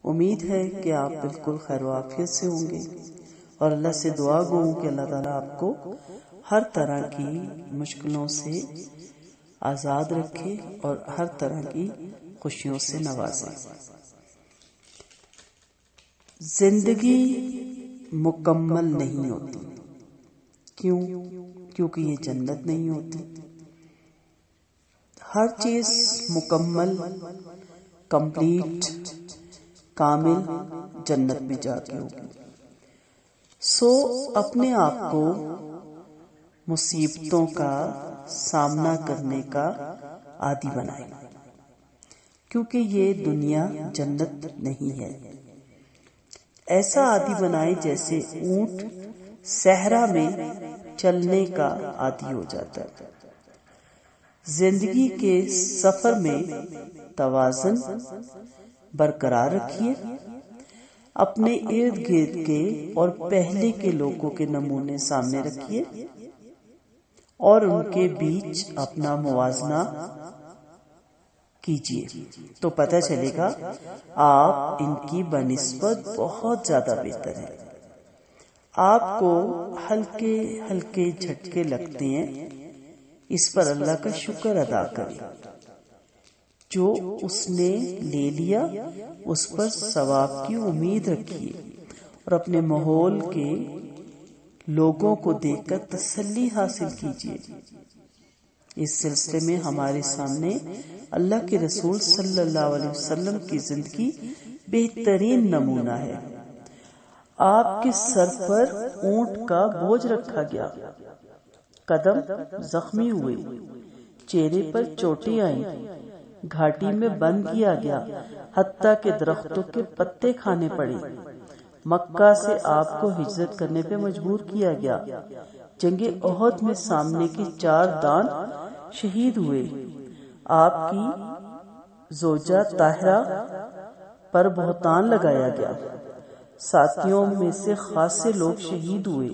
امید ہے کہ آپ بالکل خیر و عافیت سے ہوں گے، اور اللہ سے دعا گو ہوں کہ اللہ تعالیٰ آپ کو ہر طرح کی مشکلوں سے آزاد رکھے اور ہر طرح کی خوشیوں سے نوازے۔ زندگی مکمل نہیں ہوتی، کیوں؟ کیونکہ یہ جنت نہیں ہوتی۔ ہر چیز مکمل، کمپلیٹ، کامل جنت میں جا کے ہوگی۔ اپنے آپ کو مصیبتوں کا سامنا کرنے کا عادی بنائیں، کیونکہ یہ دنیا جنت نہیں ہے۔ ایسا عادی بنائیں جیسے اونٹ صحرا میں چلنے کا عادی ہو جاتا ہے۔ زندگی کے سفر میں توازن برقرار رکھیے۔ اپنے ارد گرد کے اور پہلے کے لوگوں کے نمونے سامنے رکھیے اور ان کے بیچ اپنا موازنہ کیجیے، تو پتہ چلے گا آپ ان کی بنسبت بہت زیادہ بہتر ہیں۔ آپ کو ہلکے ہلکے جھٹکے لگتے ہیں، اس پر اللہ کا شکر ادا کریں۔ جو اس نے لے لیا اس پر ثواب کی امید رکھیے، اور اپنے ماحول کے لوگوں کو دیکھ کر تسلی حاصل کیجیے۔ اس سلسلے میں ہمارے سامنے اللہ کے رسول صلی اللہ علیہ وسلم کی زندگی بہترین نمونہ ہے۔ آپ کے سر پر اونٹ کا بوجھ رکھا گیا، قدم زخمی ہوئے، چہرے پر چوٹیں آئیں، گھاٹی میں بند کیا گیا، حتیٰ کہ درختوں کے پتے کھانے پڑے۔ مکہ سے آپ کو ہجرت کرنے پہ مجبور کیا گیا۔ جنگ احد میں سامنے کے 4 دان شہید ہوئے۔ آپ کی زوجہ طاہرہ پر بہتان لگایا گیا۔ ساتھیوں میں سے خاصے لوگ شہید ہوئے۔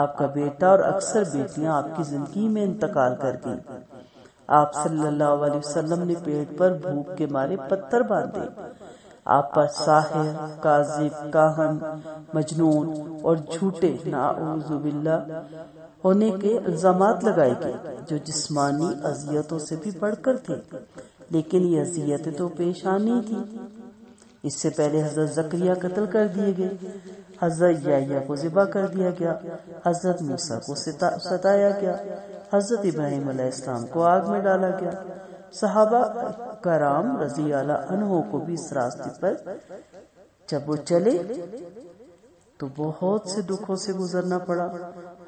آپ کا بیٹا اور اکثر بیٹیاں آپ کی زندگی میں انتقال کر گئیں۔ آپ صلی اللہ علیہ وسلم نے پیٹ پر بھوک کے مارے پتھر باندھے۔ آپ پر ساحر، کاذب، کاہن، مجنون اور جھوٹے نعوذ باللہ ہونے کے الزامات لگائے گئے، جو جسمانی اذیتوں سے بھی بڑھ کر تھے، لیکن یہ اذیتیں تو پیش آنی تھی۔ اس سے پہلے حضرت زکریا قتل کر دیے گئے، حضرت یحییٰ کو ذبح کر دیا گیا، حضرت موسیٰ کو ستایا گیا، حضرت ابراہیم علیہ السلام کو آگ میں ڈالا گیا۔ صحابہ کرام رضی اللہ عنہ کو بھی اس راستے پر جب وہ چلے تو بہت سے دکھوں سے گزرنا پڑا۔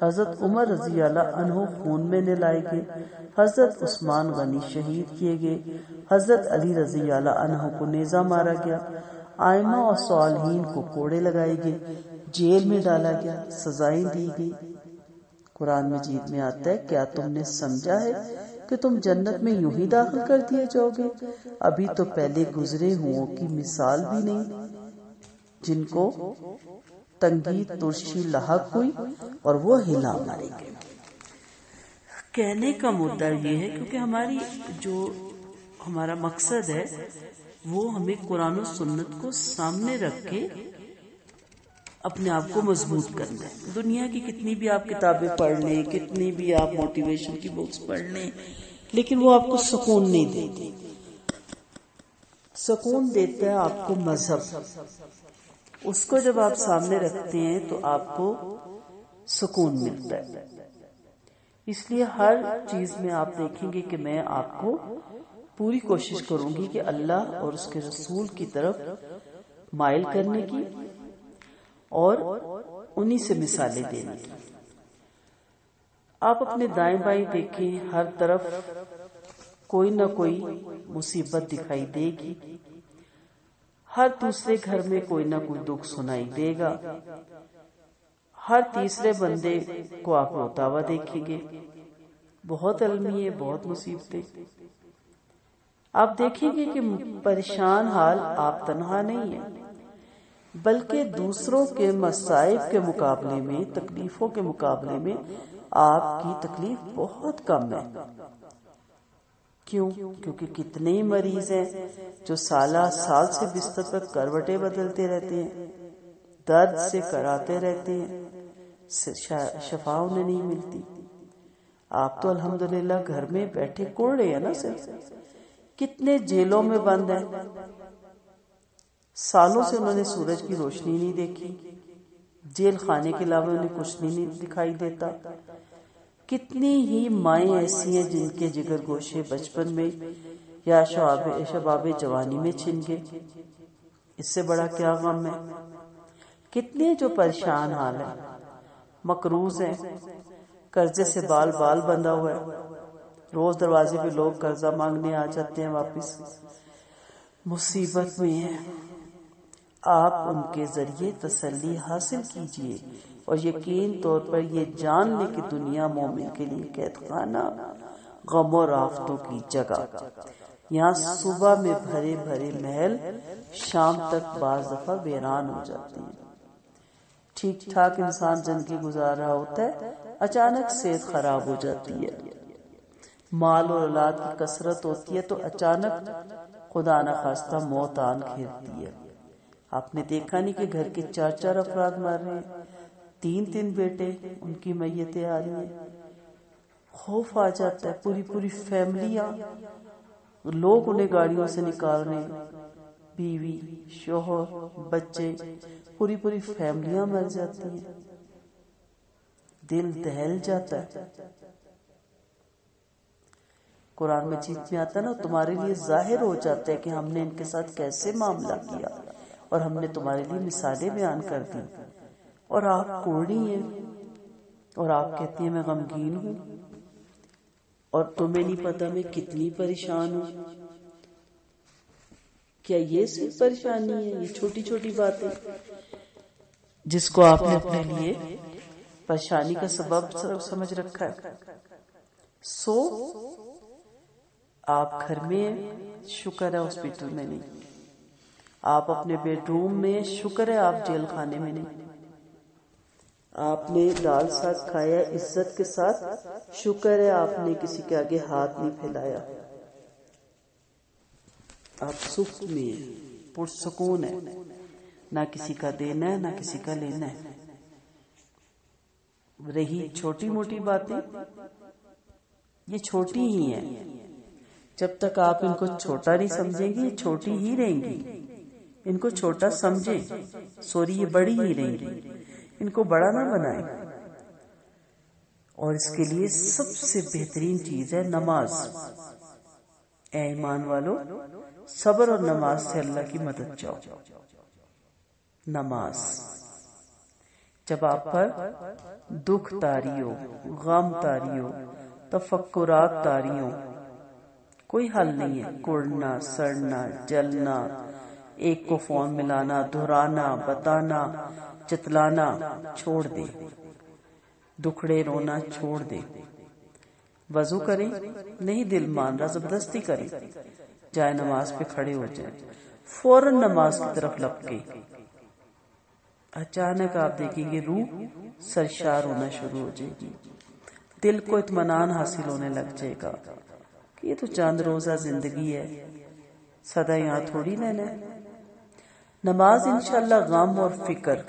حضرت عمر رضی اللہ عنہ خون میں نہلائے گئے، حضرت عثمان غنی شہید کیے گئے، حضرت علی رضی اللہ عنہ کو نیزہ مارا گیا، ائمہ اور صالحین کو کوڑے لگائے گئے، جیل میں ڈالا گیا، سزائیں دی گئی۔ قرآن مجید میں آتا ہے، کیا تم نے سمجھا ہے کہ تم جنت میں یوں ہی داخل کر دیے جاؤ گے؟ ابھی تو پہلے گزرے ہوں کی مثال بھی نہیں، جن کو تنگی ترشی لاحق ہوئی اور وہ ہلا مارے گئے۔ کہنے کا مدعا یہ ہے، کیونکہ ہمارا مقصد ہے وہ ہمیں قرآن و سنت کو سامنے رکھ کے اپنے آپ کو مضبوط کرنا ہے۔ دنیا کی کتنی بھی آپ کتابیں پڑھ لیں، کتنی بھی آپ موٹیویشن کی بکس پڑھ لیں، لیکن وہ آپ کو سکون نہیں دیتی۔ سکون دیتا ہے آپ کو مذہب۔ اس کو جب آپ سامنے رکھتے ہیں تو آپ کو سکون ملتا ہے۔ اس لیے ہر چیز میں آپ دیکھیں گے کہ میں آپ کو پوری کوشش کروں گی کہ اللہ اور اس کے رسول کی طرف مائل کرنے کی اور انہی سے مثالیں دینے کی۔ آپ اپنے دائیں بائیں دیکھیں، ہر طرف کوئی نہ کوئی مصیبت دکھائی دے گی، ہر دوسرے گھر میں کوئی نہ کوئی دکھ سنائی دے گا، ہر تیسرے بندے کو آپ روتا ہوا دیکھیں گے۔ بہت المیہ، بہت مصیبتیں۔ آپ دیکھیں گے کہ پریشان حال آپ تنہا نہیں ہیں، بلکہ دوسروں کے مصائب کے مقابلے میں، تکلیفوں کے مقابلے میں آپ کی تکلیف بہت کم ہے۔ کیوں؟ کیونکہ کتنے ہی مریض ہیں جو سالہ سال سے بستر پر کروٹیں بدلتے رہتے ہیں، درد سے کراتے رہتے ہیں، شفا انہیں نہیں ملتی۔ آپ تو الحمدللہ گھر میں بیٹھے کوڑ رہے ہیں نا صرف، کتنے جیلوں میں بند ہیں، سالوں سے انہوں نے سورج کی روشنی نہیں دیکھی، جیل خانے کے علاوہ انہیں کچھ نہیں دکھائی دیتا۔ کتنی ہی مائیں ایسی ہیں جن کے جگر گوشے بچپن میں یا شباب جوانی میں چھن گئے، اس سے بڑا کیا غم ہے۔ کتنے جو پریشان حال ہیں، مقروض ہیں، قرضے سے بال بندھا ہوا ہے، روز دروازے پہ لوگ قرضہ مانگنے آ جاتے ہیں، واپس مصیبت میں ہیں۔ آپ ان کے ذریعے تسلی حاصل کیجئے اور یقین طور پر یہ جان لے کہ دنیا مومن کے لیے قید خانہ، غم اور آفتوں کی جگہ۔ یہاں صبح میں بھرے بھرے محل شام تک بعض دفعہ ویران ہو جاتے ہیں۔ ٹھیک ٹھاک انسان زندگی گزار رہا ہوتا ہے، اچانک صحت خراب ہو جاتی ہے، مال اور اولاد کی کثرت ہوتی ہے تو اچانک خدا نخواستہ موت آن گھیرتی ہے۔ آپ نے دیکھا نہیں کہ گھر کے 4 افراد مر رہے ہیں، 3 بیٹے ان کی میتیں آ رہی ہیں، خوف آ جاتا ہے۔ پوری فیملیاں، لوگ انہیں گاڑیوں سے نکال رہے ہیں، بیوی، شوہر، بچے، پوری فیملیاں مر جاتی ہیں، دل دہل جاتا ہے۔ قرآن مجید میں آتا ہے نا، تمہارے لیے ظاہر ہو جاتا ہے کہ ہم نے ان کے ساتھ کیسے معاملہ کیا اور ہم نے تمہارے لیے مثالیں بیان کر دی، اور آپ کوڑی ہیں اور آپ کہتی ہیں میں غمگین ہوں، اور تمہیں نہیں پتا میں کتنی پریشان ہوں۔ کیا یہ صرف پریشانی ہے؟ یہ چھوٹی باتیں جس کو آپ نے اپنے لیے پریشانی کا سبب سمجھ رکھا ہے۔ آپ گھر میں شکر ہے ہاسپٹل میں نہیں، آپ اپنے بیڈ روم میں شکر ہے آپ جیل خانے میں نہیں، آپ نے دال ساگ کھایا عزت کے ساتھ، شکر ہے آپ نے کسی کے آگے ہاتھ نہیں پھیلایا، آپ سکھ میں پرسکون ہے، نہ کسی کا دینا ہے نہ کسی کا لینا ہے۔ رہی چھوٹی موٹی باتیں، یہ چھوٹی ہی ہیں، جب تک آپ ان کو چھوٹا نہیں سمجھیں گے یہ چھوٹی ہی رہیں گی۔ ان کو چھوٹا سمجھیں، یہ بڑی ہی رہیں گی، ان کو بڑا نہ بنائیں۔ اور اس کے لیے سب سے بہترین چیز ہے نماز۔ اے ایمان والو، صبر اور نماز سے اللہ کی مدد چاہو۔ نماز جب آپ پر دکھ طاری ہو، غم طاری ہو، تفکرات طاری ہو، کوئی حل نہیں ہے، کوڑنا، سڑنا، جلنا، ایک کو فون ملانا، دہرانا، بتانا، چتلانا، چھوڑ دے، دکھڑے رونا چھوڑ دے، وضو کریں، نہیں دل مان رہا زبردستی کریں، جائے نماز پہ کھڑے ہو جائیں، فوراً نماز کی طرف لپکے، اچانک آپ دیکھیں گے روح سرشار ہونا شروع ہو جائے گی، دل کو اطمینان حاصل ہونے لگ جائے گا کہ یہ تو چند روزہ زندگی ہے، سدا یہاں تھوڑی لینا ہے۔ نماز انشاءاللہ غم اور فکر،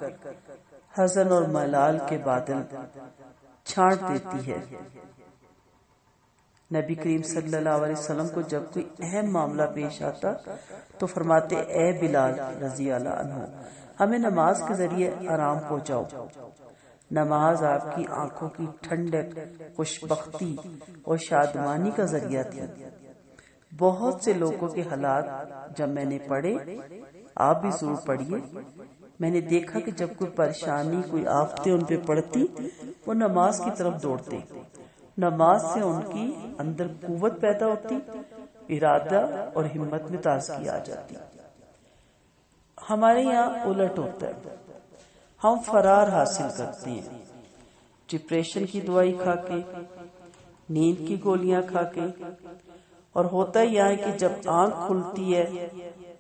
حزن اور ملال کے بادل چھانٹ دیتی ہے۔ نبی کریم صلی اللہ علیہ وسلم کو جب کوئی اہم معاملہ پیش آتا تو فرماتے اے بلال رضی اللہ عنہ، ہمیں نماز کے ذریعے آرام پہنچاؤ۔ نماز آپ کی آنکھوں کی ٹھنڈک، خوشبختی اور شادمانی کا ذریعہ تھی۔ بہت سے لوگوں کے حالات جب میں نے پڑھے، آپ بھی ضرور پڑھیے، میں نے دیکھا کہ جب کوئی پریشانی، کوئی آفتیں ان پہ پڑتی، وہ نماز کی طرف دوڑتے، نماز سے ان کی اندر قوت پیدا ہوتی، ارادہ اور ہمت میں تازگی آ جاتی۔ ہمارے یہاں الٹ ہوتا ہے، ہم فرار حاصل کرتے ہیں، ڈپریشن کی دوائی کھا کے، نیند کی گولیاں کھا کے، اور ہوتا یہ ہے کہ جب آنکھ کھلتی ہے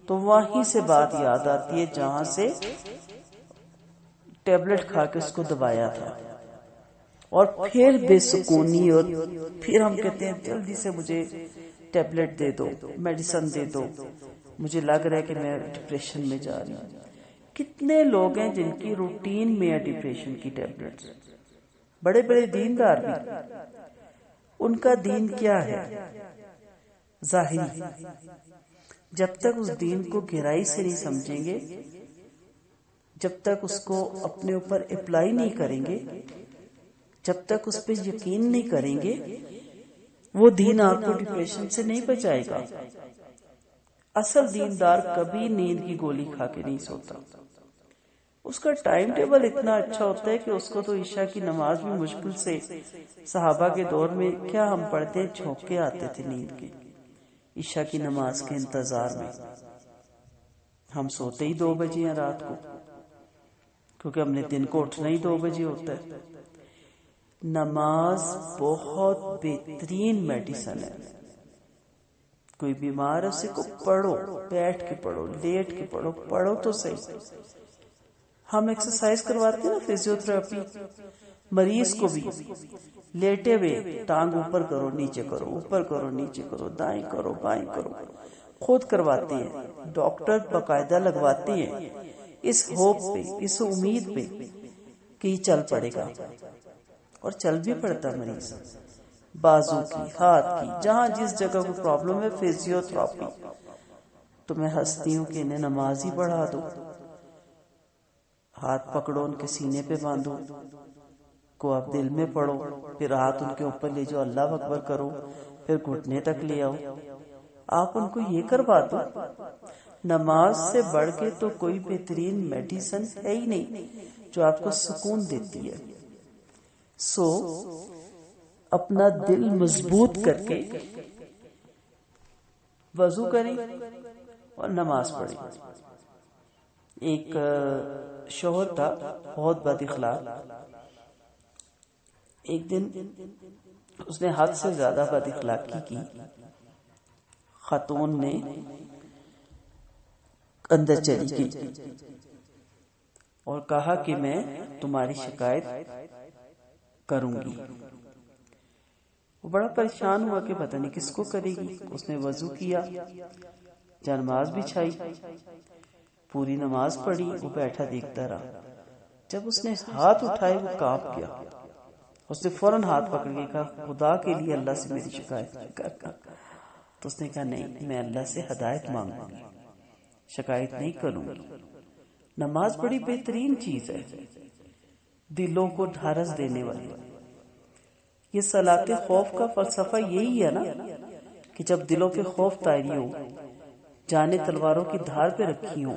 تو وہیں سے بات یاد آتی ہے جہاں سے ٹیبلٹ کھا کے اس کو دبایا تھا، اور پھر بے سکونی، اور پھر ہم کہتے ہیں جلدی سے مجھے ٹیبلٹ دے دو، میڈیسن دے دو، مجھے لگ رہا ہے کہ میں ڈپریشن میں جا رہی ہوں۔ کتنے لوگ ہیں جن کی روٹین میں ہے ڈپریشن کی ٹیبلٹس، بڑے بڑے دیندار بھی۔ ان کا دین کیا ہے؟ ظاہری۔ جب تک اس دین کو گہرائی سے نہیں سمجھیں گے، جب تک اس کو اپنے اوپر اپلائی نہیں کریں گے، جب تک اس پہ یقین نہیں کریں گے، وہ دین آپ کو ڈپریشن سے نہیں بچائے گا۔ اصل دیندار کبھی نیند کی گولی کھا کے نہیں سوتا۔ اس کا ٹائم ٹیبل اتنا اچھا ہوتا ہے کہ اس کو تو عشاء کی نماز بھی مشکل سے، صحابہ کے دور میں کیا ہم پڑھتے ہیں، جھونک کے آتے تھے نیند کے، عشاء کی نماز کے انتظار میں۔ ہم سوتے ہی 2 بجے ہیں رات کو، کیونکہ ہم نے دن کو اٹھنا ہی 2 بجے ہوتا ہے۔ نماز بہت بہترین میڈیسن ہے۔ کوئی بیمار ہے اسے کو پڑھو، بیٹھ کے پڑھو، لیٹ کے پڑھو، پڑھو تو صحیح۔ ہم ایکسرسائز کرواتے ہیں نا، فزیوتھراپی، مریض کو بھی لیٹے ہوئے ٹانگ اوپر کرو نیچے کرو، اوپر کرو نیچے کرو، دائیں کرو بائیں کرو، خود کرواتے ہیں، ڈاکٹر باقاعدہ لگواتے ہیں اس ہوپ پہ، اس امید پہ کہ یہ چل پڑے گا، اور چل بھی پڑتا مریض۔ بازو کی، ہاتھ کی، جہاں جس جگہ کو پرابلم ہے، فزیوتھراپی۔ تو میں ہنستی ہوں کہ انہیں نماز ہی پڑھا دو، ہاتھ پکڑو، ان کے سینے پہ باندھو، کو آپ دل میں پڑھو، پھر ہاتھ ان کے اوپر لے جاؤ، اللہ اکبر کرو، پھر گھٹنے تک لے آؤ۔ آپ ان کو یہ کروا دو۔ نماز سے بڑھ کے تو کوئی بہترین میڈیسن ہے ہی نہیں جو آپ کو سکون دیتی ہے۔ سو اپنا دل مضبوط کر کے وضو کریں اور نماز پڑھیں۔ ایک شوہر تھا بہت بد اخلاق، ایک دن اس نے حد سے زیادہ بد اخلاقی کی۔ خاتون نے اندر چلی گئی اور کہا کہ میں تمہاری شکایت کروں گی۔ وہ بڑا پریشان ہوا کہ پتہ نہیں کس کو کرے گی۔ اس نے وضو کیا، نماز بچھائی، پوری نماز پڑھی، وہ بیٹھا دیکھتا رہا۔ جب اس نے ہاتھ اٹھائے وہ کانپ گیا، اس نے فوراً ہاتھ پکڑ کے کہا خدا کے لیے اللہ سے میری شکایت کر۔ تو اس نے کہا نہیں، میں اللہ سے ہدایت مانگوں گی، شکایت نہیں کروں گی۔ نماز بڑی بہترین چیز ہے، دلوں کو ڈھارس دینے والی۔ یہ صلاۃ خوف کا فلسفہ یہی ہے نا کہ جب دلوں پہ خوف طاری ہو، جانیں تلواروں کی دھار پہ رکھی ہوں،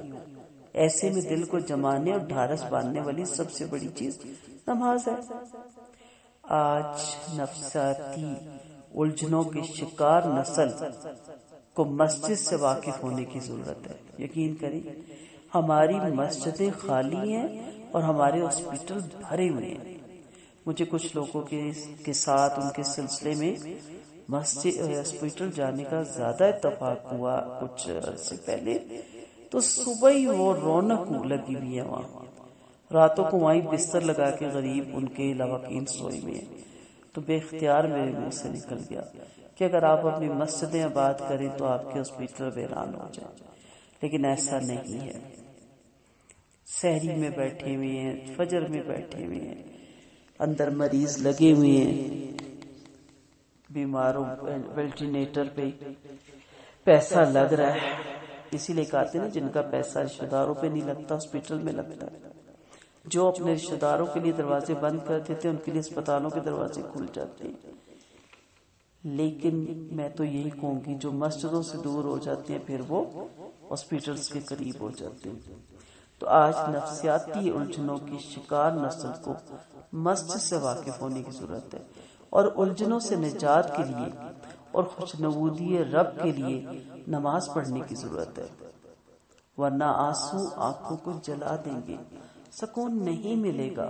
ایسے میں دل کو جمانے اور ڈھارس باندھنے والی سب سے بڑی چیز نماز ہے۔ آج نفسیاتی الجھنوں کے شکار نسل کو مسجد سے واقف ہونے کی ضرورت ہے۔ یقین کریں ہماری مسجدیں خالی ہیں اور ہمارے ہاسپٹل بھرے ہوئے ہیں۔ مجھے کچھ لوگوں کے ساتھ ان کے سلسلے میں مسجد ہاسپٹل جانے کا زیادہ اتفاق ہوا کچھ عرصے پہلے، تو صبح ہی وہ رونق لگی ہوئی ہے وہاں، راتوں کو وہیں بستر لگا کے غریب ان کے لواقین سوئے ہوئے ہیں۔ تو بے اختیار میرے منہ سے نکل گیا کہ اگر آپ اپنی مسجدیں آباد کریں تو آپ کے ہاسپٹل ویران ہو جائیں، لیکن ایسا نہیں ہے۔ سحری میں بیٹھے ہوئے ہیں، فجر میں بیٹھے ہوئے ہیں، اندر مریض لگے ہوئے ہیں، بیماروں وینٹیلیٹر پہ پیسہ لگ رہا ہے۔ اسی لیے کہتے ہیں نا جن کا پیسہ رشتہ داروں پہ نہیں لگتا ہاسپٹل میں لگتا ہے۔ جو اپنے رشتہ داروں کے لیے دروازے بند کر دیتے ان کے لیے اسپتالوں کے دروازے کھل جاتے ہیں۔ لیکن میں تو یہی کہوں گی جو مسجدوں سے دور ہو جاتے ہیں پھر وہ ہاسپٹلز کے قریب ہو جاتے ہیں۔ تو آج نفسیاتی الجھنوں کی شکار نسل کو مسجد سے واقف ہونے کی ضرورت ہے، اور الجھنوں سے نجات کے لیے اور خوشنودی رب کے لیے نماز پڑھنے کی ضرورت ہے، ورنہ آنسو آنکھوں کو جلا دیں گے، سکون نہیں ملے گا۔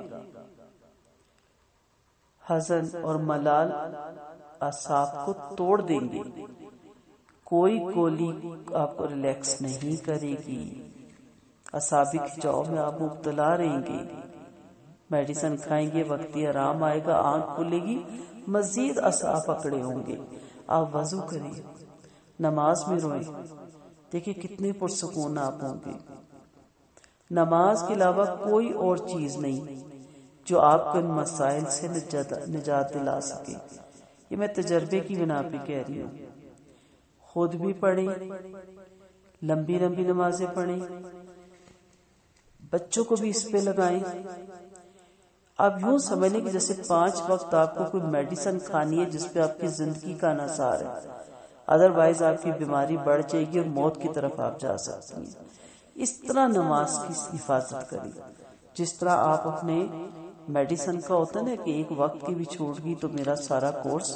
حزن اور ملال اعصاب کو توڑ دیں گے، کوئی گولی آپ کو ریلیکس نہیں کرے گی، اعصابی کھچاؤ میں آپ مبتلا رہیں گے۔ میڈیسن کھائیں گے، وقتی آرام آئے گا، آنکھ کھلے گی، مزید اعصاب پکڑے ہوں گے۔ آپ وضو کریں، نماز میں روئیں. دیکھیں کتنے پرسکون آپ ہوں گے. نماز کے علاوہ کوئی اور چیز نہیں جو آپ کو ان مسائل سے نجات دلا سکے. یہ میں تجربے کی بنا پہ کہہ رہی ہوں. خود بھی پڑھیں، لمبی لمبی نمازیں پڑھیں، بچوں کو بھی اس پہ لگائیں. اب یوں سمجھ لیں کہ جیسے 5 وقت آپ کو کوئی میڈیسن کھانی ہے جس پہ آپ کی زندگی کا انحصار ہے، ادروائز آپ کی بیماری بڑھ جائے گی اور موت کی طرف آپ جا سکتی ہیں. اس طرح نماز کی حفاظت کریں جس طرح آپ اپنے میڈیسن کا ہوتا ہے نا کہ ایک وقت کی بھی چھوٹ گئی تو میرا سارا کورس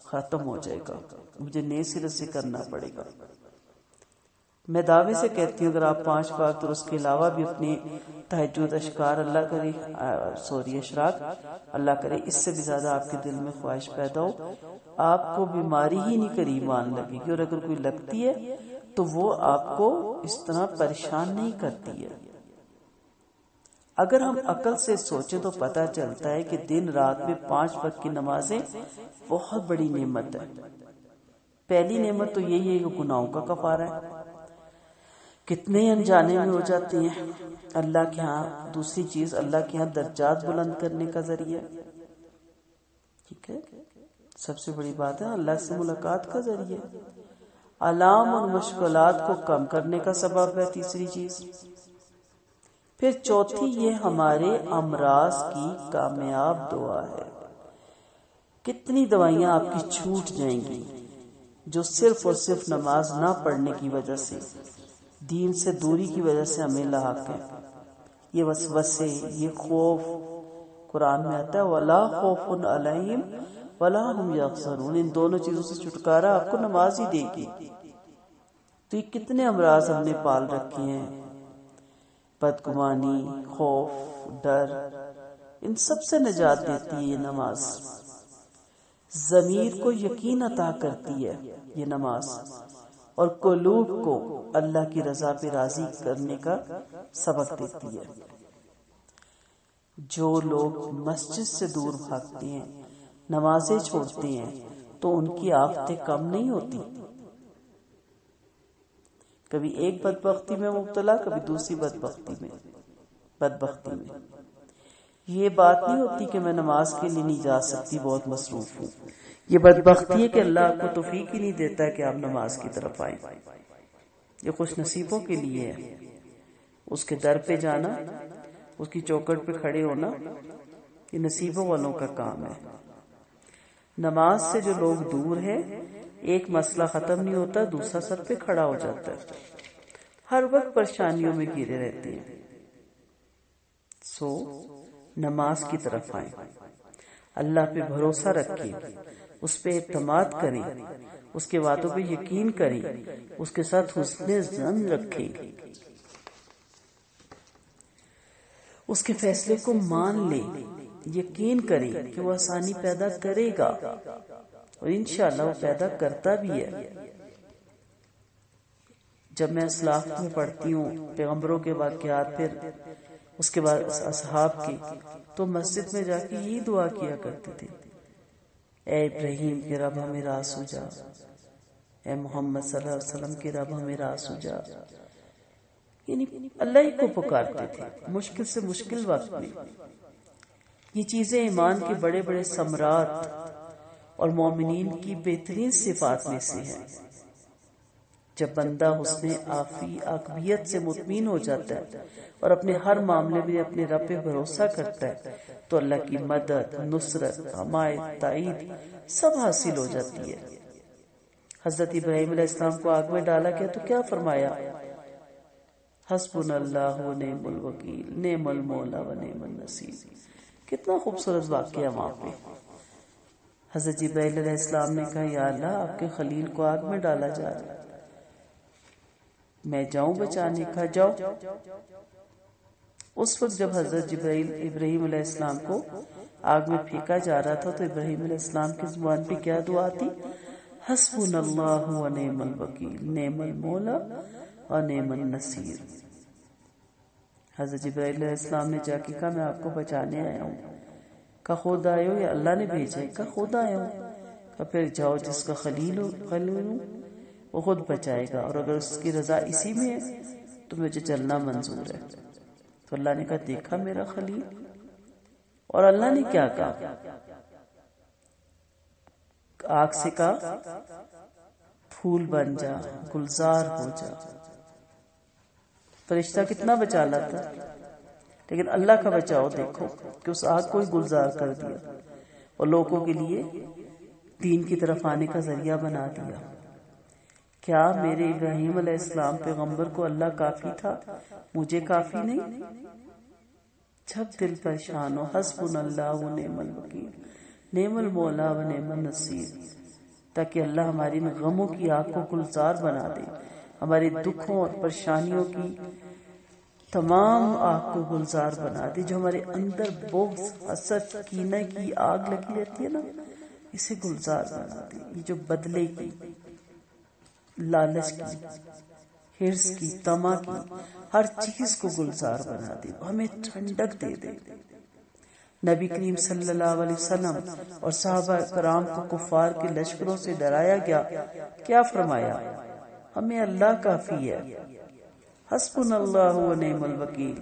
ختم ہو جائے گا، مجھے نئے سرے سے کرنا پڑے گا. میں دعوے سے کہتی ہوں اگر آپ 5 وقت اور اس کے علاوہ بھی اپنے تہجد اشکار اشراق اللہ کرے اس سے بھی زیادہ آپ کے دل میں خواہش پیدا ہو، آپ کو بیماری ہی نہیں قریب آنے لگے گی، اور اگر کوئی لگتی ہے تو وہ آپ کو اس طرح پریشان نہیں کرتی ہے. اگر ہم عقل سے سوچیں تو پتہ چلتا ہے کہ دن رات میں 5 وقت کی نمازیں بہت بڑی نعمت ہے. پہلی نعمت تو یہی ہے کہ گناہوں کا کفارہ ہے، کتنے انجانے میں ہو جاتے ہیں اللہ کے ہاں. دوسری چیز اللہ کے ہاں درجات بلند کرنے کا ذریعہ، ٹھیک ہے، سب سے بڑی بات ہے اللہ سے ملاقات کا ذریعہ. آلام اور مشکلات کو کم کرنے کا سبب ہے تیسری چیز. پھر چوتھی یہ ہمارے امراض کی کامیاب دعا ہے. کتنی دوائیاں آپ کی چھوٹ جائیں گی جو صرف اور صرف نماز نہ پڑھنے کی وجہ سے، دین سے دوری کی وجہ سے ہمیں لاحق ہے. یہ وسوسے، یہ خوف، قرآن میں آتا ہے وَلَا خَوْفٌ عَلَيْهِمْ وَلَا هُمْ يَحْزَنُونَ. ان دونوں چیزوں سے چھٹکارا آپ کو نماز ہی دے گی. تو یہ کتنے امراض ہم نے پال رکھے ہیں، بدگمانی، خوف، ڈر، ان سب سے نجات دیتی ہے یہ نماز. ضمیر کو یقین عطا کرتی ہے یہ نماز، اور قلوب کو اللہ کی رضا پہ راضی کرنے کا سبق دیتی ہے. جو لوگ مسجد سے دور بھاگتے ہیں، نمازیں چھوڑتے ہیں، تو ان کی آفتیں کم نہیں ہوتی. کبھی ایک بدبختی میں مبتلا، کبھی دوسری بدبختی میں. یہ بات نہیں ہوتی کہ میں نماز کے لیے نہیں جا سکتی، بہت مصروف ہوں. یہ بدبختی ہے کہ اللہ آپ کو توفیق ہی نہیں دیتا کہ آپ نماز کی طرف آئیں. یہ خوش نصیبوں کے لیے ہے. اس کے در پہ جانا، اس کی چوکھٹ پہ کھڑے ہونا، یہ نصیبوں والوں کا کام ہے. نماز سے جو لوگ دور ہیں، ایک مسئلہ ختم نہیں ہوتا، دوسرا سر پہ کھڑا ہو جاتا ہے، ہر وقت پریشانیوں میں گھرے رہتے ہیں. نماز کی طرف آئیں، اللہ پہ بھروسہ رکھیں، اس پہ اعتماد کریں، اس کے وعدوں پہ یقین کریں، اس کے ساتھ حسن ظن رکھیں، اس کے فیصلے کو مان لیں، یقین کریں کہ وہ آسانی پیدا کرے گا، اور انشاءاللہ وہ پیدا کرتا بھی ہے. جب میں اسلاف میں پڑھتی ہوں پیغمبروں کے واقعات، پھر اس کے بعد اصحاب کی، تو مسجد میں جا کے یہی دعا کیا کرتے تھے، اے ابراہیم کے رب ہمیں راہ سجا، اے محمد صلی اللہ علیہ وسلم کے رب ہمیں راہ سجا. یعنی اللہ ہی کو پکارتے تھے مشکل سے مشکل وقت میں. یہ چیزیں ایمان کے بڑے بڑے ثمرات اور مومنین کی بہترین صفات میں سے ہیں. جب بندہ حسن عاقبیت سے مطمئن ہو جاتا ہے اور اپنے ہر معاملے میں اپنے رب پہ بھروسہ کرتا ہے، تو اللہ کی مدد، نصرت، حمایت، تائید سب حاصل ہو جاتی ہے. حضرت ابراہیم علیہ السلام کو آگ میں ڈالا گیا تو کیا فرمایا؟ حسبنا اللہ و نعم الوکیل، نعم المولا و نعم النصیر. کتنا خوبصورت واقعہ وہاں پہ. حضرت ابراہیم علیہ السلام نے کہا یا اللہ آپ کے خلیل کو آگ میں ڈالا جا رہا ہے، میں جاؤں بچانے کا؟ جاؤ. اس وقت جب حضرت ابراہیم علیہ السلام کو آگ میں پھینکا جا رہا تھا تو ابراہیم علیہ السلام کی زبان پہ کیا دعا تھی؟ حسبنا اللہ و نعم الوکیل، نعم المولا و نعم النصیر. حضرت ابراہیم علیہ السلام نے جا کے کہا میں آپ کو بچانے آیا ہوں. کہا خود آئے ہو یا اللہ نے بھیجا ہے؟ کہا خود آیا ہوں. کہا پھر جاؤ، جس کا خلیل ہوں وہ خود بچائے گا، اور اگر اس کی رضا اسی میں ہے تو مجھے چلنا منظور ہے۔ تو اللہ نے کہا دیکھا میرا خلیل، اور اللہ نے کیا کہا؟ آگ سے کہا پھول بن جا، گلزار ہو جا۔ فرشتہ کتنا بچا لاتا، لیکن اللہ کا بچاؤ دیکھو کہ اس آگ کو ہی گلزار کر دیا اور لوگوں کے لیے دین کی طرف آنے کا ذریعہ بنا دیا۔ کیا میرے ابراہیم علیہ السلام پیغمبر کو اللہ کافی تھا، مجھے کافی نہیں؟ جب دل پریشان ہو حسبنا اللہ و نعم الوکیل، نعم المولا و نعم النصیر، تاکہ اللہ ہماری ان غموں کی آگ کو گلزار بنا دے، ہمارے دکھوں اور پریشانیوں کی تمام آگ کو گلزار بنا دے۔ جو ہمارے اندر بغض، حسد، کینہ کی آگ لگی رہتی ہے نا، اسے گلزار بنا دے۔ یہ جو بدلے کی، لالچ کی، حرص کی، طمع کی، ہر چیز کو گلزار بنا دے، ہمیں ٹھنڈک دے دے۔ نبی کریم صلی اللہ علیہ وسلم اور صحابہ کرام کو کفار کے لشکروں سے ڈرایا گیا، کیا فرمایا؟ ہمیں اللہ کافی ہے، حسبنا اللہ و نعم الوکیل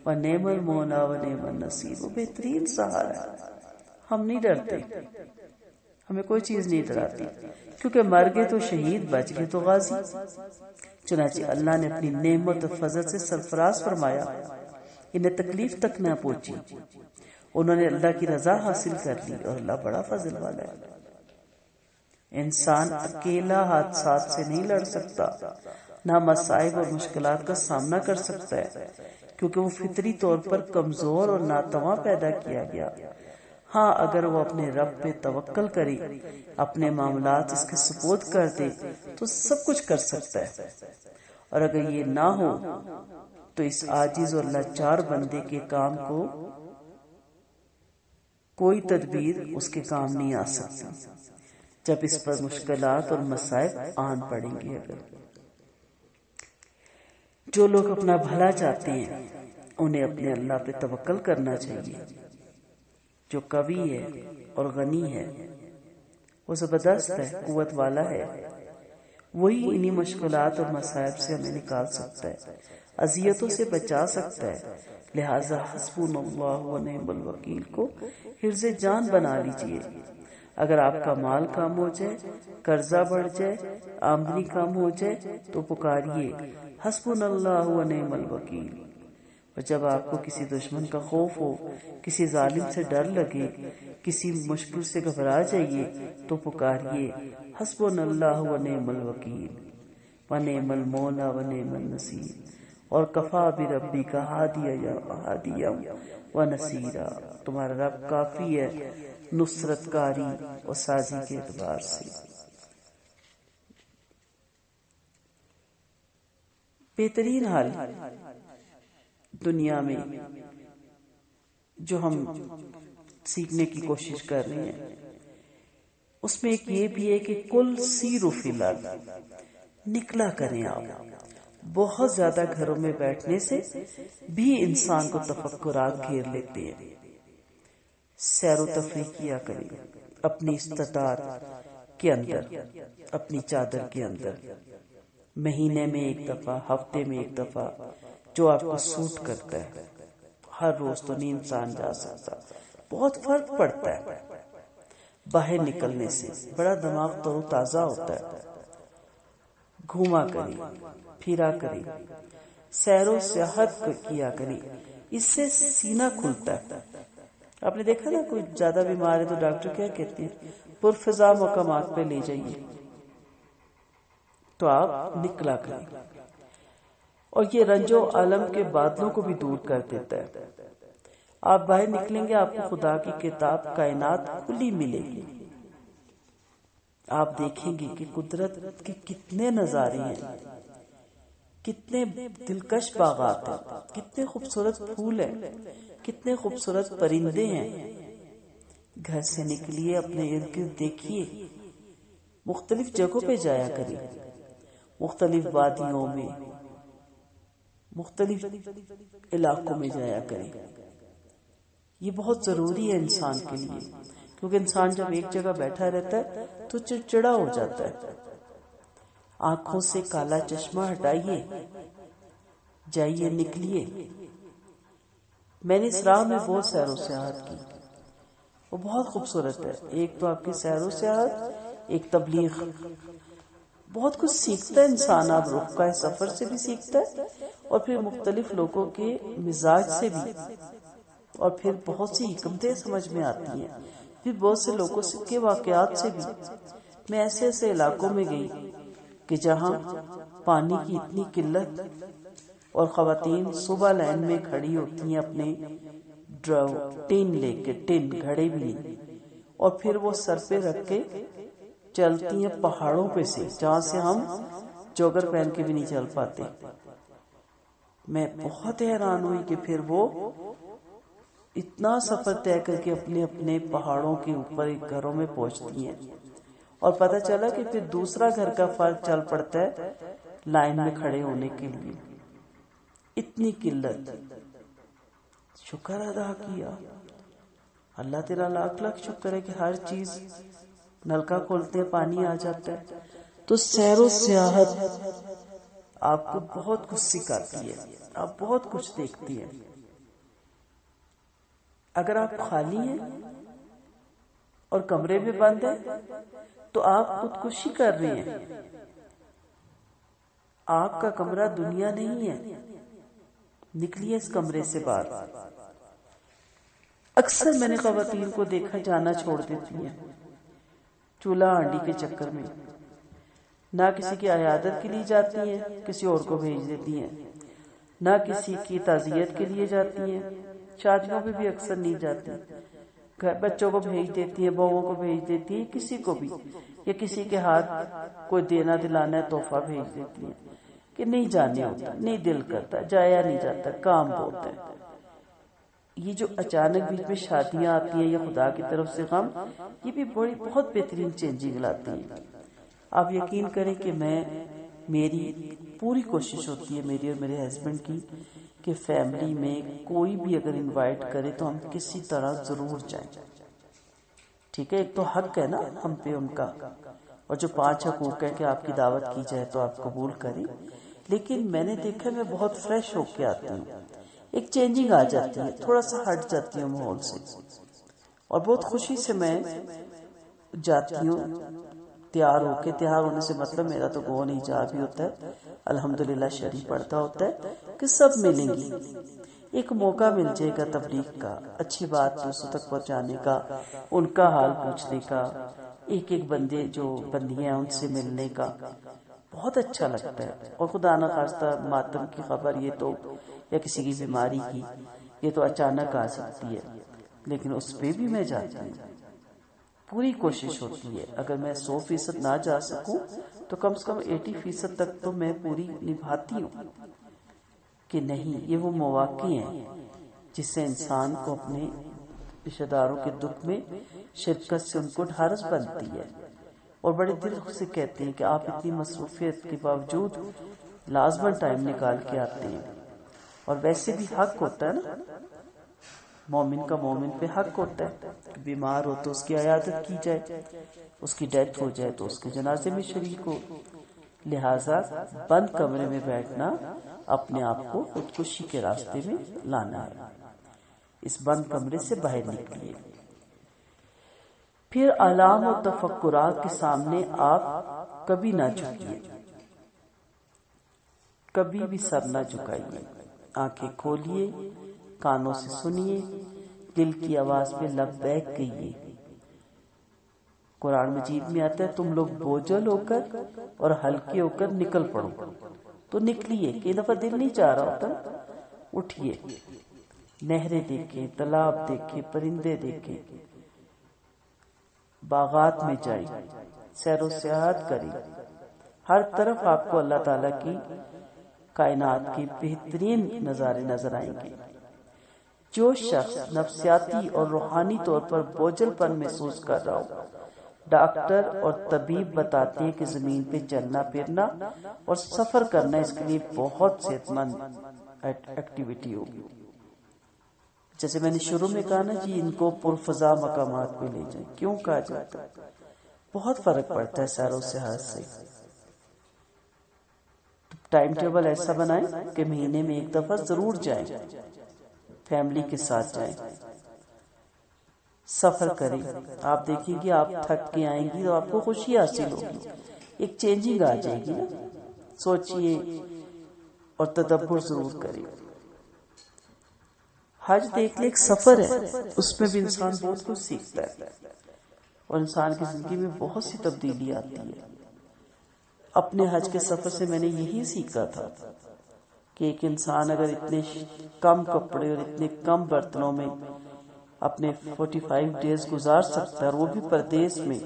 و نعم المولا و نعم النصیر۔ وہ بہترین سہارا ہے، ہم نہیں ڈرتے، ہمیں کوئی چیز نہیں ڈراتی، کیونکہ مر گئے تو شہید، بچ گئے تو غازی۔ چنانچہ اللہ نے اپنی نعمت و فضل سے سرفراز فرمایا، انہیں تکلیف تک نہ پہنچی، انہوں نے اللہ کی رضا حاصل کر لی، اور اللہ بڑا فضل والا ہے۔ انسان اکیلا حادثات سے نہیں لڑ سکتا، نہ مصائب اور مشکلات کا سامنا کر سکتا ہے، کیونکہ وہ فطری طور پر کمزور اور ناتواں پیدا کیا گیا۔ ہاں اگر وہ اپنے رب پہ توکل کرے، اپنے معاملات اس کے سپرد کر دے تو سب کچھ کر سکتا ہے، اور اگر یہ نہ ہو تو اس عاجز اور لاچار بندے کے کام کو کوئی تدبیر اس کے کام نہیں آ سکتی، جب اس پر مشکلات اور مصائب آن پڑیں گے۔ جو لوگ اپنا بھلا چاہتے ہیں انہیں اپنے اللہ پہ توکل کرنا چاہیے، جو قوی ہے اور غنی ہے، وہ زبردست ہے، قوت والا ہے، وہی انہی مشکلات اور مصائب سے ہمیں نکال سکتا ہے، اذیتوں سے بچا سکتا ہے۔ لہٰذا حسبنا اللہ و نعم الوکیل کو حرز جان بنا لیجئے۔ اگر آپ کا مال کم ہو جائے، قرضہ بڑھ جائے، آمدنی کم ہو جائے تو پکاریے حسبنا اللہ و نعم الوکیل۔ اور جب آپ کو کسی دشمن کا خوف ہو، کسی ظالم سے ڈر لگے، کسی مشکل سے گھبرا جائیے تو پکاریے حسبنا اللہ و نعم الوکیل و نعم المولا و نعم النصیر، اور کفا بربک ہادیا و نصیرا، تمہارا رب کافی ہے نصرت کاری اور سازی کے اعتبار سے۔ بہترین حال دنیا میں جو ہم سیکھنے کی کوشش کر رہے ہیں، اس میں ایک یہ بھی ہے کہ کل سیروا فی الارض، نکلا کریں آپ۔ بہت زیادہ گھروں میں بیٹھنے سے بھی انسان کو تفکرات گھیر لیتے ہیں۔ سیر و تفریح کیا کریں اپنی استطاعت کے اندر، اپنی چادر کے اندر، مہینے میں ایک دفعہ، ہفتے میں ایک دفعہ، جو آپ کو سوٹ کرتا ہے۔ ہر روز تو نہیں انسان جا سکتا، بہت فرق پڑتا ہے باہر نکلنے سے، بڑا دماغ تر و تازہ ہوتا ہے۔ گھوما کریں، پھرا کریں، سیر و سیاحت کیا کریں، اس سے سینہ کھلتا ہے۔ آپ نے دیکھا نا کوئی زیادہ بیمار ہے تو ڈاکٹر کیا کہتے ہیں؟ پرفضا مقامات پہ لے جائیے، تو آپ نکلا کریں، اور یہ رنج و الم کے بادلوں کو بھی دور کر دیتا ہے۔ آپ باہر نکلیں گے، آپ کو خدا کی کتاب کائنات کھلی ملے گی، آپ دیکھیں گے کہ قدرت کے کتنے نظارے ہیں، کتنے دلکش باغات ہیں، کتنے خوبصورت پھول ہیں، کتنے خوبصورت پرندے ہیں۔ گھر سے نکلیے، اپنے ارد گرد دیکھیے، مختلف جگہوں پہ جایا کریں، مختلف وادیوں میں، مختلف علاقوں میں جایا کریں۔ یہ بہت ضروری ہے انسان کے لیے، کیونکہ انسان جب ایک جگہ بیٹھا رہتا ہے تو چڑچڑا ہو جاتا ہے۔ آنکھوں سے کالا چشمہ ہٹائیے، جائیے نکلیے۔ میں نے اس راہ میں بہت سیر و سیاحت کی، وہ بہت خوبصورت ہے۔ ایک تو آپ کی سیر و سیاحت، ایک تبلیغ، بہت کچھ سیکھتا ہے انسان۔ آپ رخ کا سفر سے بھی سیکھتا ہے، اور پھر مختلف لوگوں کے مزاج سے بھی، اور پھر بہت سی حکمتیں سمجھ میں آتی ہیں، پھر بہت سے لوگوں کے واقعات سے بھی۔ میں ایسے ایسے علاقوں میں گئی کہ جہاں پانی کی اتنی قلت، اور خواتین صبح لائن میں کھڑی ہوتی ہیں اپنے ٹین لے کے، ٹین گھڑے بھی نہیں، اور پھر وہ سر پہ رکھ کے چلتی ہیں پہاڑوں پہ سے، جہاں سے ہم جوگر پہن کے بھی نہیں چل پاتے۔ میں بہت حیران ہوئی کہ پھر وہ اتنا سفر طے کر کے اپنے اپنے پہاڑوں کے اوپر ایک گھروں میں پہنچتی ہیں، اور پتہ چلا کہ پھر دوسرا گھر کا فرد چل پڑتا ہے لائن میں کھڑے ہونے کے لیے۔ اتنی قلت، شکر ادا کیا، اللہ تیرا لاکھ لاکھ شکر ہے کہ ہر چیز، نلکا کھولتے ہیں پانی آ جاتا ہے۔ تو سیر و سیاحت آپ کو بہت کچھ سکھاتی ہے، آپ بہت کچھ دیکھتی ہیں۔ اگر آپ خالی ہیں اور کمرے میں بند ہیں تو آپ خودکشی کر رہے ہیں۔ آپ کا کمرہ دنیا نہیں ہے، نکلیے اس کمرے سے باہر۔ اکثر میں نے خواتین کو دیکھا جانا چھوڑ دیتی ہیں چولہا ہانڈی کے چکر میں، نہ کسی کی عیادت کے لیے جاتی ہیں، کسی اور کو بھیج دیتی ہیں، نہ کسی کی تعزیت کے لیے جاتی ہیں، شادیوں پہ بھی اکثر نہیں جاتی، بچوں کو بھیج دیتی ہیں، بہووں کو بھیج دیتی ہیں، کسی کو بھی، یا کسی کے ہاتھ کوئی دینا دلانا ہے تحفہ بھیج دیتی ہیں کہ نہیں جانے ہوتا، نہیں دل کرتا، جایا نہیں جاتا، کام بہت ہے۔ یہ جو اچانک بیچ میں شادیاں آتی ہیں یا خدا کی طرف سے غم، یہ بھی بہت بہترین چینجنگ لاتی ہیں۔ آپ یقین کریں کہ میری پوری کوشش ہوتی ہے، میری اور میرے ہسبینڈ کی، کہ فیملی میں کوئی بھی اگر انوائٹ کرے تو ہم کسی طرح ضرور جائیں۔ ٹھیک ہے، ایک تو حق ہے نا ہم پہ ان کا، اور جو 5 حقوق ہے کہ آپ کی دعوت کی جائے تو آپ قبول کریں۔ لیکن میں نے دیکھا میں بہت فریش ہو کے آتی ہوں، ایک چینجنگ آ جاتی ہے، تھوڑا سا ہٹ جاتی ہوں ماحول سے، اور بہت خوشی سے میں جاتی ہوں تیار ہو کے۔ تیار ہونے سے مطلب میرا تو گو نہیں جا بھی ہوتا ہے، الحمدللہ شریف پڑھتا ہوتا ہے کہ سب ملیں گی، ایک موقع مل جائے گا تبلیغ کا، اچھی بات دوسروں تک پہنچانے کا، ان کا حال پوچھنے کا، ایک ایک بندے جو بندیاں ان سے ملنے کا، بہت اچھا لگتا ہے۔ اور خدا نہ خواستہ ماتم کی خبر یہ تو، یا کسی کی بیماری کی، یہ تو اچانک آ سکتی ہے، لیکن اس پہ بھی میں جاتی ہوں، پوری کوشش ہوتی ہے۔ اگر میں 100% نہ جا سکوں تو کم سے کم 80% تک تو میں پوری نبھاتی ہوں کہ نہیں، یہ وہ مواقع ہیں جس سے انسان کو اپنے رشتہ داروں کے دکھ میں شرکت سے ان کو ڈھارس بنتی ہے، اور بڑے دل سے کہتے ہیں کہ آپ اتنی مصروفیت کے باوجود لازماً ٹائم نکال کے آتے ہیں۔ اور ویسے بھی حق ہوتا ہے نا، مومن کا مومن پہ حق ہوتا ہے، بیمار ہو تو اس کی عیادت کی جائے، اس کی ڈیتھ ہو جائے تو اس کے جنازے میں شریک ہو۔ لہٰذا بند کمرے میں بیٹھنا اپنے آپ کو خودکشی کے راستے میں لانا ہے۔ اس بند کمرے سے باہر نکلیے۔ پھر آلام و تفکرات کے سامنے آپ کبھی نہ جھکیے، کبھی بھی سر نہ جھکائیے، آنکھیں کھولیے، کانوں سے سنیے، دل کی آواز پہ لبیک کہیے۔ قرآن مجید میں آتا ہے تم لوگ بوجھل ہو کر اور ہلکے ہو کر نکل پڑو، تو نکلیے۔ کئی دفعہ دل نہیں چاہ رہا ہوتا، اٹھیے، نہریں دیکھیں، تالاب دیکھیں، پرندے دیکھیں، باغات میں جائیں، سیر و سیاحت کریں۔ ہر طرف آپ کو اللہ تعالیٰ کی کائنات کے بہترین نظارے نظر آئیں گے۔ جو شخص نفسیاتی اور روحانی طور پر بوجھل پن محسوس کر رہا ہو، ڈاکٹر اور طبیب بتاتے ہیں کہ زمین پہ چلنا پھرنا اور سفر کرنا اس کے لیے بہت صحت مند ایکٹیویٹی ہوگی۔ جیسے میں نے شروع میں کہا نا جی، ان کو پرفضا مقامات پہ لے جائیں۔ کیوں کہا جاتا ہے؟ بہت فرق پڑتا ہے سیر و سیاحت سے۔ ٹائم ٹیبل ایسا بنائیں کہ مہینے میں ایک دفعہ ضرور جائیں، فیملی کے ساتھ جائیں، سفر کریں. آپ دیکھیں گے آپ تھک کے آئیں گی تو آپ کو خوشی حاصل ہوگی، ایک چینجنگ آ جائے گی نا. سوچئے اور تدبر ضرور کریں. حج دیکھ لیں ایک سفر ہے، اس میں بھی انسان بہت کچھ سیکھتا ہے اور انسان کی زندگی میں بہت سی تبدیلی آتی ہے. اپنے حج کے سفر سے میں نے یہی سیکھا تھا کہ ایک انسان اگر اتنے کم کپڑے اور اتنے کم برتنوں میں اپنے 45 ڈیز گزار سکتا ہے، اور وہ بھی پردیس میں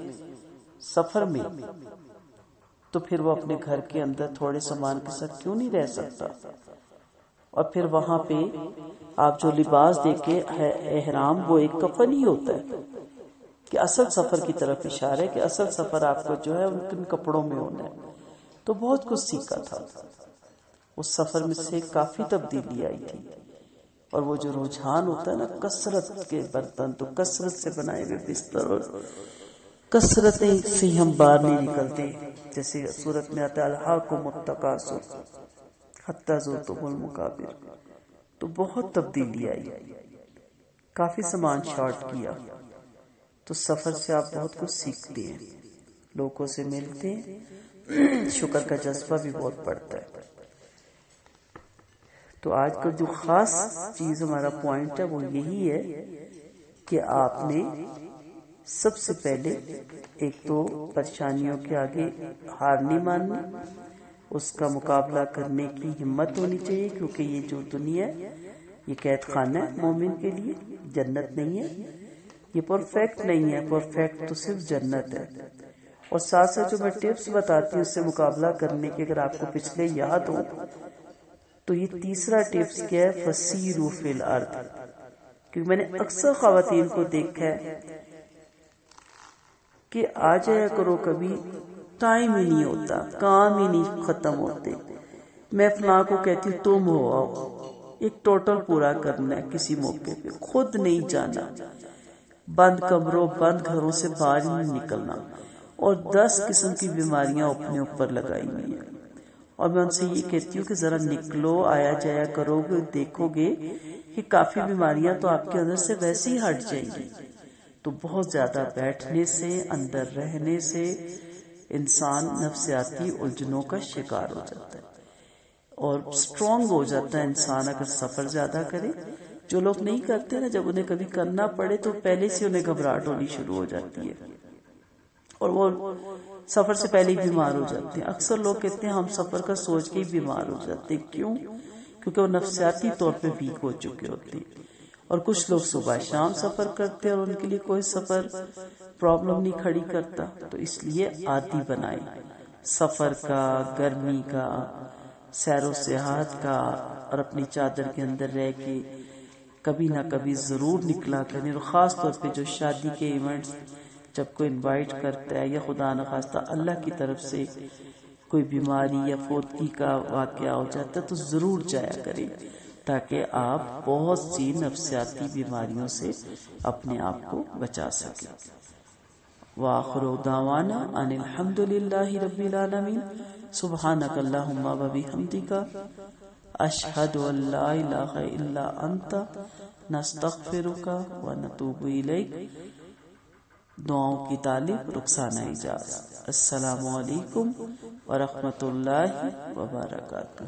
سفر میں، تو پھر وہ اپنے گھر کے اندر تھوڑے سامان کے ساتھ کیوں نہیں رہ سکتا. اور پھر وہاں پہ آپ جو لباس دیکھے احرام، وہ ایک کفن ہی ہوتا ہے کہ اصل سفر کی طرف اشارہ ہے کہ اصل سفر آپ کو جو ہے ان کپڑوں میں ہونا ہے. تو بہت کچھ سیکھا تھا اس سفر میں سے، کافی تبدیلی آئی تھی. اور وہ جو رجحان ہوتا ہے نا کثرت کے برتن، تو کثرت سے بنائے ہوئے بستر اور کثرتیں سے ہم باہر نہیں نکلتے. جیسے سورت میں آتا ہے الہاکم التکاثر حتی زرتم المقابر. تو بہت تبدیلی آئی، کافی سامان شارٹ کیا. تو سفر سے آپ بہت کچھ سیکھتے ہیں، لوگوں سے ملتے ہیں، شکر کا جذبہ بھی بہت بڑھتا ہے. تو آج کا جو خاص چیز ہمارا پوائنٹ ہے وہ یہی ہے کہ آپ نے سب سے پہلے ایک تو پریشانیوں کے آگے ہار نہیں ماننی، اس کا مقابلہ کرنے کی ہمت ہونی چاہیے، کیونکہ یہ جو دنیا ہے یہ قید خانہ ہے مومن کے لیے، جنت نہیں ہے. یہ پرفیکٹ نہیں ہے، پرفیکٹ تو صرف جنت ہے. اور ساتھ ساتھ جو میں ٹپس بتاتی ہوں اس سے مقابلہ کرنے کے، اگر آپ کو پچھلے یاد ہو تو یہ تیسرا ٹپس کیا ہے، فسیروا فی الارض. کیونکہ میں نے اکثر خواتین کو دیکھا ہے کہ آ جایا کرو، کبھی ٹائم ہی نہیں ہوتا، کام ہی نہیں ختم ہوتے. میں فلاں کو کہتی ہوں تم ہو آؤ، ایک ٹوٹل پورا کرنا ہے کسی موقع پہ، خود نہیں جانا، بند کمروں بند گھروں سے باہر ہی نہیں نکلنا، اور 10 قسم کی بیماریاں اپنے اوپر لگائی ہوئی ہیں. اور میں ان سے یہ کہتی ہوں کہ ذرا نکلو، آیا جایا کرو گے، دیکھو گے کہ کافی بیماریاں تو آپ کے اندر سے ویسے ہی ہٹ جائیں گی. تو بہت زیادہ بیٹھنے سے، اندر رہنے سے انسان نفسیاتی الجھنوں کا شکار ہو جاتا ہے اور اسٹرانگ ہو جاتا ہے انسان اگر سفر زیادہ کرے. جو لوگ نہیں کرتے نا، جب انہیں کبھی کرنا پڑے تو پہلے سے انہیں گھبراہٹ ہونی شروع ہو جاتی ہے اور وہ سفر سے پہلے ہی بیمار ہو جاتے ہیں. اکثر لوگ کہتے ہیں ہم سفر کا سوچ کے ہی بیمار ہو جاتے ہیں. کیوں؟ کیونکہ وہ نفسیاتی طور پہ ویک ہو چکے ہوتے ہیں. اور کچھ لوگ صبح شام سفر کرتے ہیں اور ان کے لیے کوئی سفر پرابلم نہیں کھڑی کرتا. تو اس لیے عادی بنائیں سفر کا، گرمی کا، سیر و سیاحت کا، اور اپنی چادر کے اندر رہ کے کبھی نہ کبھی ضرور نکلا کریں. اور خاص طور پہ جو شادی کے ایونٹس جب کوئی انوائٹ کرتا ہے، یا خدا نخواستہ اللہ کی طرف سے کوئی بیماری یا فوتگی کا واقعہ ہو جاتا ہے، تو ضرور جایا کریں تاکہ آپ بہت سی نفسیاتی بیماریوں سے اپنے آپ کو بچا سکیں. وآخر دعوانا ان الحمد للہ رب العالمین. سبحانک اللہم و بحمدک، اشہد ان لا الہ الا انت، نستغفرک و نتوب الیک. دعاؤں کی طالب رخسانہ اعجاز. السلام علیکم ورحمۃ اللہ وبرکاتہ.